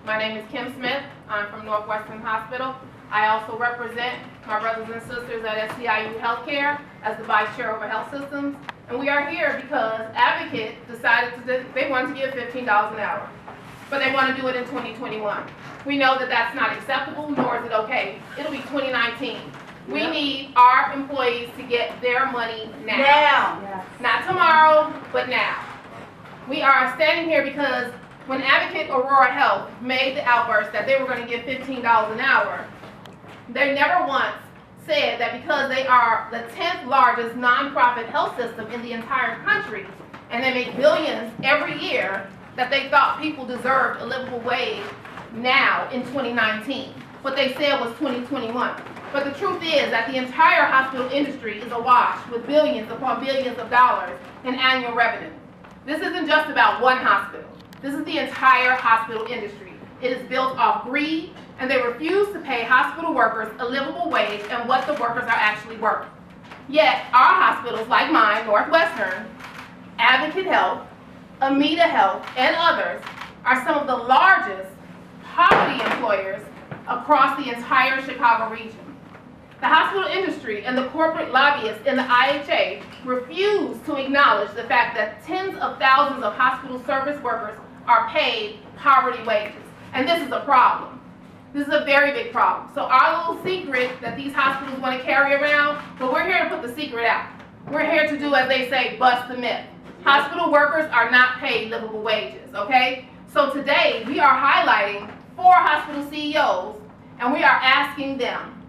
My name is Kim Smith. I'm from Northwestern Hospital. I also represent my brothers and sisters at SCIU Healthcare as the Vice Chair over Health Systems. And we are here because Advocate decided they wanted to give $15 an hour, but they want to do it in 2021. We know that that's not acceptable, nor is it okay. It'll be 2019. We need our employees to get their money now. Yes. Not tomorrow, but now. We are standing here because when Advocate Aurora Health made the outburst that they were going to give $15 an hour, they never once said that because they are the 10th largest nonprofit health system in the entire country, and they make billions every year, that they thought people deserved a livable wage now in 2019. What they said was 2021. But the truth is that the entire hospital industry is awash with billions upon billions of dollars in annual revenue. This isn't just about one hospital. This is the entire hospital industry. It is built off greed, and they refuse to pay hospital workers a livable wage and what the workers are actually worth. Yet, our hospitals like mine, Northwestern, Advocate Health, Amita Health, and others are some of the largest poverty employers across the entire Chicago region. The hospital industry and the corporate lobbyists in the IHA refuse to acknowledge the fact that tens of thousands of hospital service workers are paid poverty wages. And this is a problem. This is a very big problem. So our little secret that these hospitals want to carry around, but we're here to put the secret out. We're here to do, as they say, bust the myth. Hospital workers are not paid livable wages, okay? So today we are highlighting 4 hospital CEOs, and we are asking them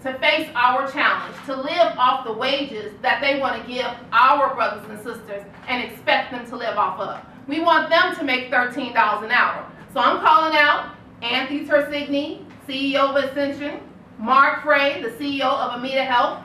to face our challenge, to live off the wages that they want to give our brothers and sisters and expect them to live off of. We want them to make $13 an hour. So I'm calling out Anthony Tersigny, CEO of Ascension, Mark Frey, the CEO of Amita Health,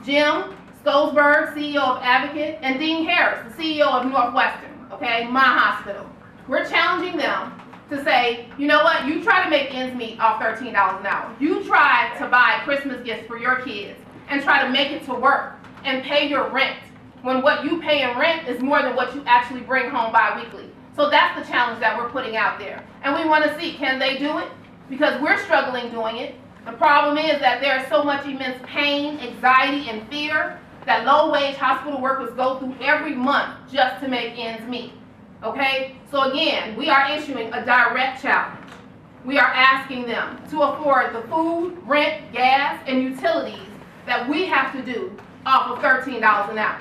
Jim Stolzberg, CEO of Advocate, and Dean Harris, the CEO of Northwestern, okay, my hospital. We're challenging them to say, you know what, you try to make ends meet off $13 an hour. You try to buy Christmas gifts for your kids and try to make it to work and pay your rent when what you pay in rent is more than what you actually bring home bi-weekly. So that's the challenge that we're putting out there. And we want to see, can they do it? Because we're struggling doing it. The problem is that there is so much immense pain, anxiety, and fear that low-wage hospital workers go through every month just to make ends meet. Okay? So again, we are issuing a direct challenge. We are asking them to afford the food, rent, gas, and utilities that we have to do off of $13 an hour.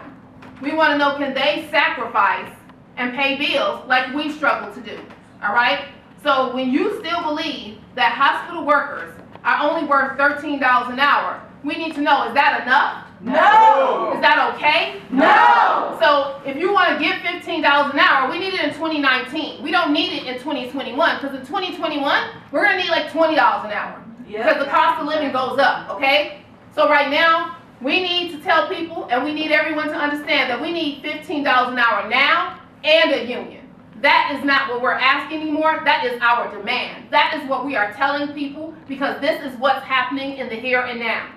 We want to know, can they sacrifice and pay bills like we struggle to do? All right? So when you still believe that hospital workers are only worth $13 an hour, we need to know, is that enough? No. Is that okay? No. So if you want to give $15 an hour, we need it in 2019. We don't need it in 2021, because in 2021, we're going to need like $20 an hour. Because the cost of living goes up, okay? So right now, we need to tell people, and we need everyone to understand that we need $15 an hour now and a union. That is not what we're asking anymore. That is our demand. That is what we are telling people, because this is what's happening in the here and now.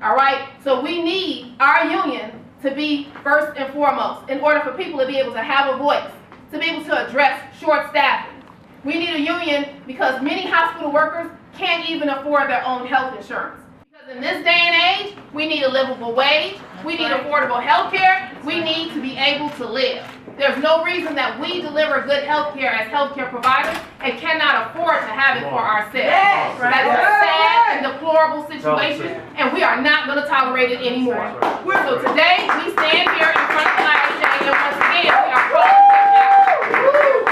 All right? So we need our union to be first and foremost in order for people to be able to have a voice, to be able to address short staffing. We need a union because many hospital workers can't even afford their own health insurance. Because in this day and age, we need a livable wage, we need affordable health care, we need to be able to live. There's no reason that we deliver good health care as healthcare providers and cannot afford to have it for ourselves. Yes. That is a sad and deplorable situation, and we are not going to tolerate it anymore. So today, we stand here in front of the IHA, and once again, we are calling them out.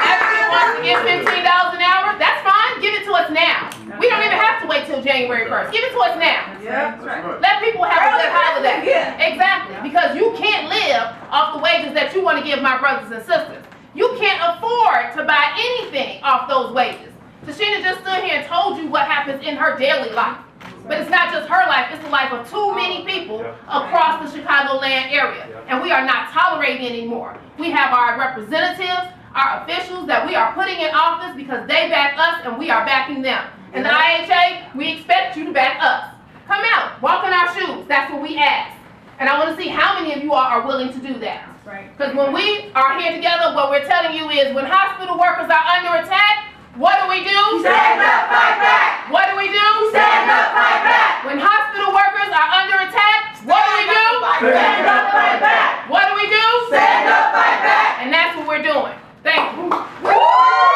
Everyone wants to give $15 an hour, that's fine, give it to us now. We don't even have to wait till January 1st. Give it to us now. Yeah, that's right. Let people have a good holiday. Yeah. Exactly. Because you can't live off the wages that you want to give my brothers and sisters. You can't afford to buy anything off those wages. Tashina just stood here and told you what happens in her daily life. But it's not just her life, it's the life of too many people across the Chicagoland area. And we are not tolerating it anymore. We have our representatives, our officials that we are putting in office because they back us and we are backing them. And the IHA, we expect you to back us. Come out, walk in our shoes. That's what we ask. And I want to see how many of you all are willing to do that. Because when we are here together, what we're telling you is when hospital workers are under attack, what do? Stand on. Thank you.